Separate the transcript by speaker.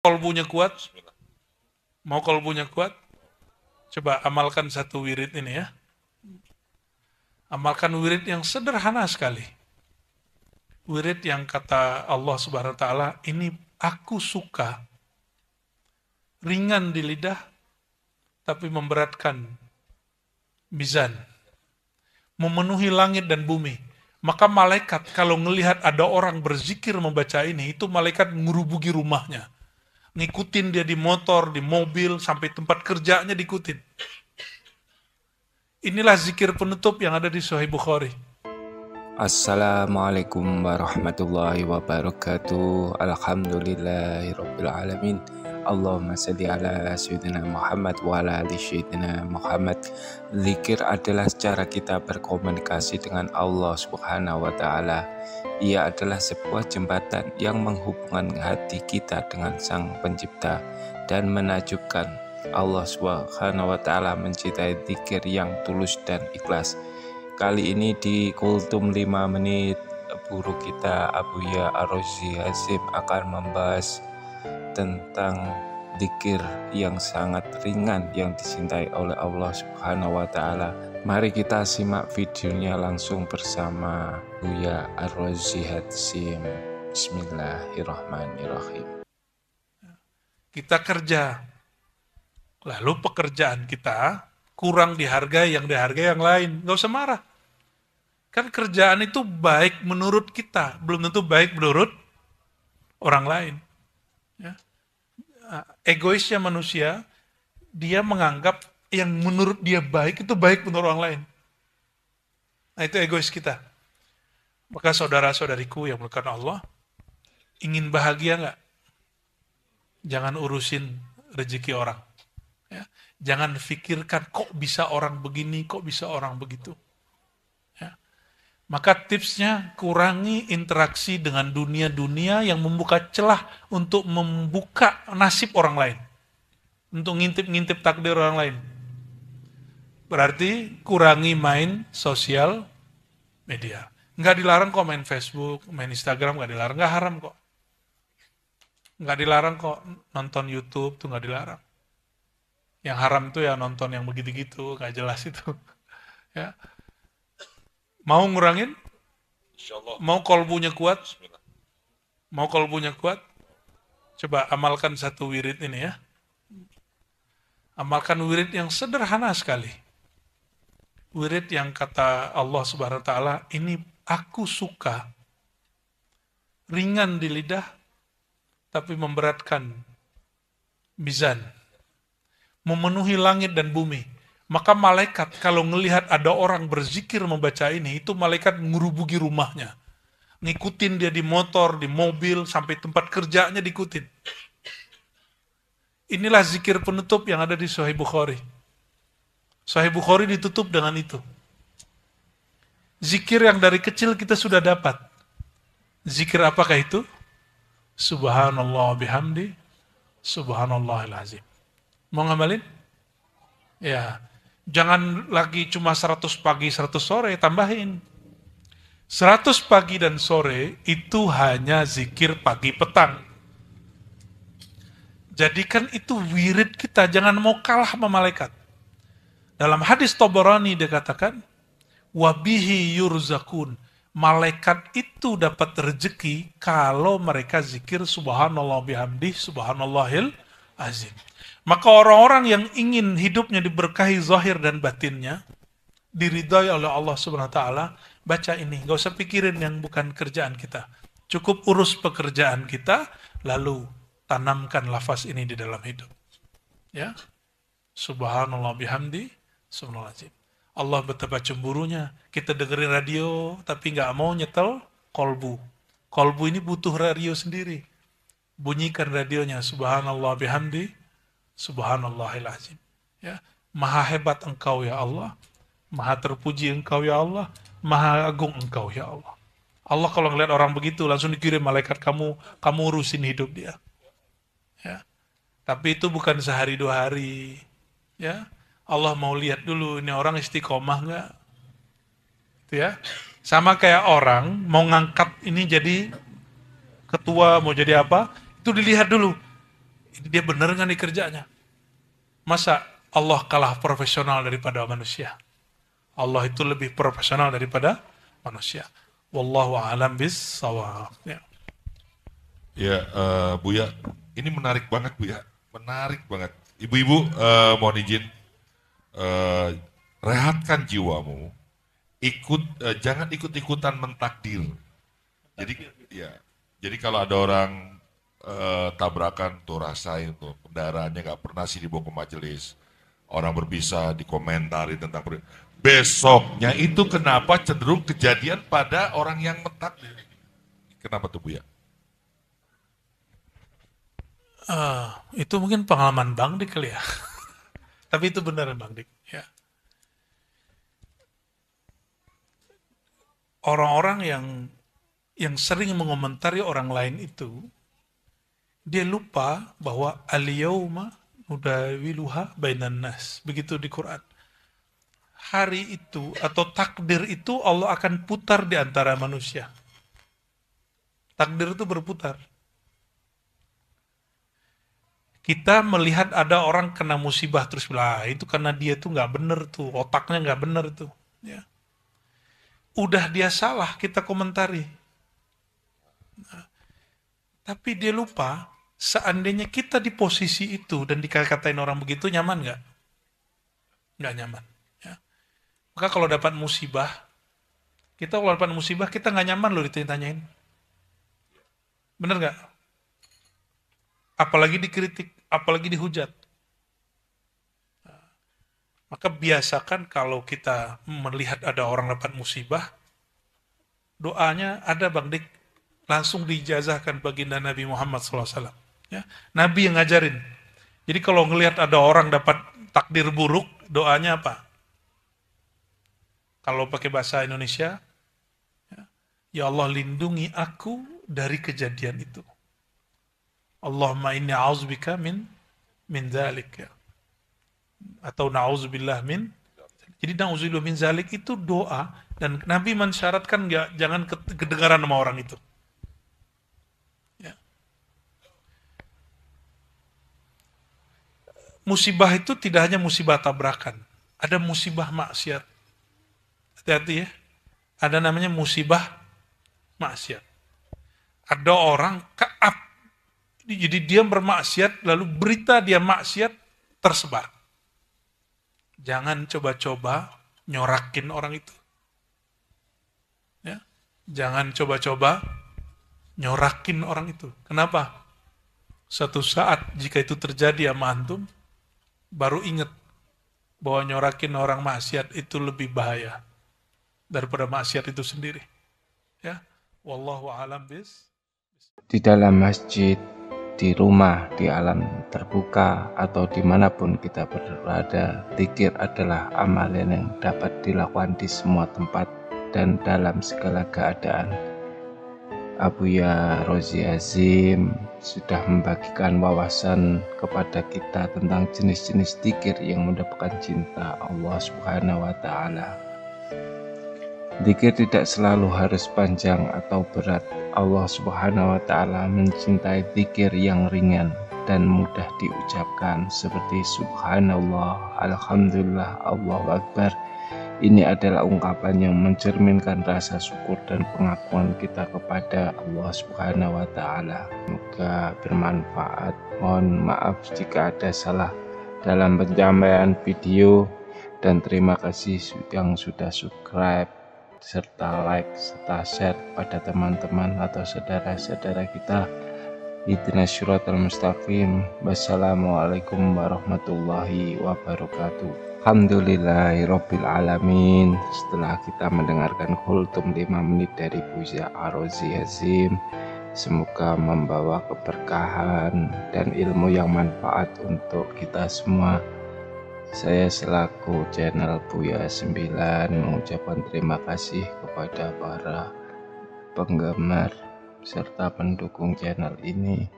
Speaker 1: Kolbunya kuat? Mau kolbunya kuat? Coba amalkan satu wirid ini ya. Amalkan wirid yang sederhana sekali. Wirid yang kata Allah Subhanahu wa taala, ini aku suka. Ringan di lidah tapi memberatkan mizan. Memenuhi langit dan bumi. Maka malaikat kalau ngelihat ada orang berzikir membaca ini, itu malaikat ngurubugi rumahnya. Ngikutin dia di motor, di mobil, sampai tempat kerjanya diikutin. Inilah zikir penutup yang ada di Sahih Bukhari.
Speaker 2: Assalamualaikum warahmatullahi wabarakatuh. Alhamdulillahirabbil alamin. Allahumma salli ala sayyidina Muhammad wa ala ali sayyidina Muhammad. Zikir adalah cara kita berkomunikasi dengan Allah Subhanahu wa taala. Ia adalah sebuah jembatan yang menghubungkan hati kita dengan Sang Pencipta dan menakjubkan. Allah Subhanahu wa taala mencintai zikir yang tulus dan ikhlas. Kali ini di Kultum 5 menit, guru kita Abuya Ar-Razi Hasyim akan membahas tentang zikir yang sangat ringan yang dicintai oleh Allah Subhanahu wa taala. Mari kita simak videonya langsung bersama Abuya Ar-Razi Hasyim. Bismillahirrahmanirrahim.
Speaker 1: Kita kerja, lalu pekerjaan kita kurang dihargai yang dihargai yang lain. Gak usah marah. Kan kerjaan itu baik menurut kita, belum tentu baik menurut orang lain. Ya. Egoisnya manusia, dia menganggap yang menurut dia baik itu baik menurut orang lain. Nah itu egois kita. Maka saudara-saudariku yang melakukan Allah, ingin bahagia nggak? Jangan urusin rezeki orang. Ya. Jangan pikirkan kok bisa orang begini, kok bisa orang begitu. Maka tipsnya kurangi interaksi dengan dunia-dunia yang membuka celah untuk membuka nasib orang lain. Untuk ngintip-ngintip takdir orang lain. Berarti kurangi main sosial media. Nggak dilarang kok main Facebook, main Instagram, nggak dilarang. Nggak haram kok. Nggak dilarang kok nonton YouTube, tuh nggak dilarang. Yang haram tuh ya nonton yang begitu-gitu, nggak jelas itu. Ya. Mau ngurangin? Mau kolbunya kuat? Mau kolbunya kuat? Coba amalkan satu wirid ini ya. Amalkan wirid yang sederhana sekali. Wirid yang kata Allah Subhanahu wa taala, ini aku suka. Ringan di lidah tapi memberatkan mizan. Memenuhi langit dan bumi. Maka malaikat kalau ngelihat ada orang berzikir membaca ini, itu malaikat ngurubugi rumahnya. Ngikutin dia di motor, di mobil, sampai tempat kerjanya diikutin. Inilah zikir penutup yang ada di Sahih Bukhari. Sahih Bukhari ditutup dengan itu. Zikir yang dari kecil kita sudah dapat. Zikir apakah itu? Subhanallah bihamdi, subhanallahil azim. Mau ngamalin? Ya. Jangan lagi cuma 100 pagi, 100 sore, tambahin. 100 pagi dan sore itu hanya zikir pagi petang. Jadikan itu wirid kita, jangan mau kalah sama malaikat. Dalam hadis Tabarani dikatakan, wabihi yurzakun. Malaikat itu dapat rezeki kalau mereka zikir subhanallah bihamdih, subhanallahil azim. Maka orang-orang yang ingin hidupnya diberkahi zahir dan batinnya, diridhai oleh Allah Subhanahu wa taala, baca ini. Gak usah pikirin yang bukan kerjaan kita. Cukup urus pekerjaan kita, lalu tanamkan lafaz ini di dalam hidup. Ya. Subhanallah bihamdi, subhanallah azim. Allah betapa cemburunya. Kita dengerin radio, tapi gak mau nyetel kolbu. Kolbu ini butuh radio sendiri. Bunyikan radionya, subhanallah bihamdi, subhanallahil azim. Ya, maha hebat engkau ya Allah, maha terpuji engkau ya Allah, maha agung engkau ya Allah. Allah kalau ngeliat orang begitu langsung dikirim malaikat, kamu urusin hidup dia. Ya. Tapi itu bukan sehari 2 hari. Ya. Allah mau lihat dulu ini orang istiqomah enggak. Itu ya. Sama kayak orang mau ngangkat ini jadi ketua, mau jadi apa, itu dilihat dulu. Ini dia bener nggak nih kerjanya? Masa Allah kalah profesional daripada manusia? Allah itu lebih profesional daripada manusia. Wallahu a'lam bis-shawab. Ya.
Speaker 3: Ya, Buya, ini menarik banget Buya, menarik banget. Ibu-ibu, mohon izin, eh, rehatkan jiwamu, jangan ikut-ikutan mentakdir. Jadi, ya, jadi kalau ada orang tabrakan tuh rasain tuh kendaraannya nggak pernah sih dibawa ke majelis, orang berpisah dikomentari tentang besoknya itu kenapa cenderung kejadian pada orang yang mentakdir? Kenapa tuh Buya?
Speaker 1: Itu mungkin pengalaman Bang Dik kali ya. Tapi itu benar Bang Dik. Ya. Orang-orang yang sering mengomentari orang lain itu, dia lupa bahwa al-yawma nudawiluha bainan nas. Begitu di Quran. Hari itu atau takdir itu Allah akan putar di antara manusia. Takdir itu berputar. Kita melihat ada orang kena musibah terus bilang, itu karena dia tuh nggak bener tuh, otaknya nggak bener tuh. Ya. Udah dia salah, kita komentari. Nah, tapi dia lupa, seandainya kita di posisi itu dan dikata-katain orang begitu, nyaman nggak? Nggak nyaman. Ya. Maka kalau dapat musibah, kita nggak nyaman loh ditanyain. Bener nggak? Apalagi dikritik, apalagi dihujat. Maka biasakan kalau kita melihat ada orang dapat musibah, doanya ada Bang Dik, langsung diijazahkan baginda Nabi Muhammad SAW. Ya, Nabi yang ngajarin. Jadi kalau ngelihat ada orang dapat takdir buruk, doanya apa? Kalau pakai bahasa Indonesia, ya Allah lindungi aku dari kejadian itu. Allahumma inni a'udzubika min dzalik ya. Atau na'udzubillah min. Jadi na'udzubillah min dzalik itu doa dan Nabi mensyaratkan jangan kedengaran sama orang itu. Ya. Musibah itu tidak hanya musibah tabrakan, ada musibah maksiat. Hati-hati ya. Ada namanya musibah maksiat. Ada orang jadi dia bermaksiat, lalu berita dia maksiat tersebar. Jangan coba-coba nyorakin orang itu. Ya. Jangan coba-coba nyorakin orang itu. Kenapa? Suatu saat jika itu terjadi sama antum, baru ingat bahwa nyorakin orang maksiat itu lebih bahaya daripada maksiat itu sendiri. Ya. Wallahu a'lam bis.
Speaker 2: Di dalam masjid, di rumah, di alam terbuka, atau dimanapun kita berada, zikir adalah amalan yang dapat dilakukan di semua tempat dan dalam segala keadaan. Abuya Rozi Azim sudah membagikan wawasan kepada kita tentang jenis-jenis zikir yang mendapatkan cinta Allah Subhanahu wa Ta'ala. Zikir tidak selalu harus panjang atau berat. Allah Subhanahu wa Ta'ala mencintai zikir yang ringan dan mudah diucapkan seperti Subhanallah, Alhamdulillah, Allahu Akbar. Ini adalah ungkapan yang mencerminkan rasa syukur dan pengakuan kita kepada Allah Subhanahu wa Ta'ala. Semoga bermanfaat. Mohon maaf jika ada salah dalam penyampaian video, dan terima kasih yang sudah subscribe serta like serta share pada teman-teman atau saudara-saudara kita. Ihdinas siratal mustaqim. Wassalamualaikum warahmatullahi wabarakatuh. Alhamdulillahirabbil alamin. Setelah kita mendengarkan kultum 5 menit dari Buya Rozi Azim, semoga membawa keberkahan dan ilmu yang manfaat untuk kita semua. Saya selaku channel Buya 9 mengucapkan terima kasih kepada para penggemar serta pendukung channel ini.